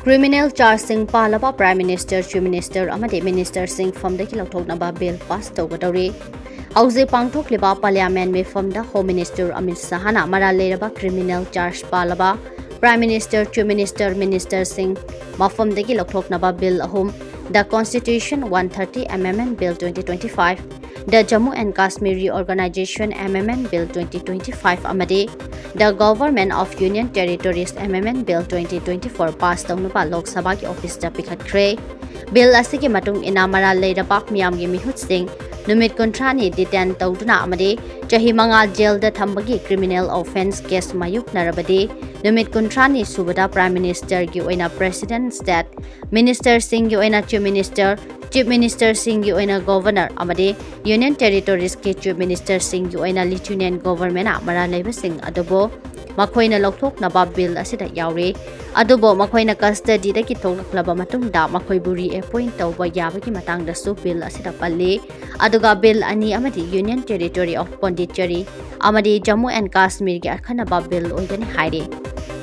Criminal charge sing pallaba Prime Minister, Chief Minister, amadi Minister sing from the louthoknaba bill pass tougadouri. Hauze pangthokliba Parliament mapham da Home Minister Amit Shahana mara leraba criminal charge pallaba Prime Minister, Chief Minister, Minister sing mapham dagi louthoknaba bill ahum the Constitution 130 Amendment Bill 2025, the Jammu and Kashmir Reorganization Amendment Bill 2025 amadi the Government of Union Territories Amendment Bill 2024 passed on the Lok Sabha ki office da pikhatkre. Bill asigi matung ina mara leirabak miyam gi mihut sing numit kontrani detain tawduna amadi chahi manga jail da thambagi criminal offence case mayuk narabadi numit kontrani subada Prime Minister gi oina President State Minister sing gi oina Chief Minister sing gi oina Governor amadi Union Territories ke Chief Minister sing gi oina Lieutenant Government amara leiba sing adobo makoina louthoknaba bill asida yauri adobo makoina custody da ki thoklaba matung da makoi buri appoint tawba yabagi matang da su bill asida palli aduga bill ani amadi Union Territory of Pondicherry amadi Jammu and Kashmir gi akhanaba bill oigani haire.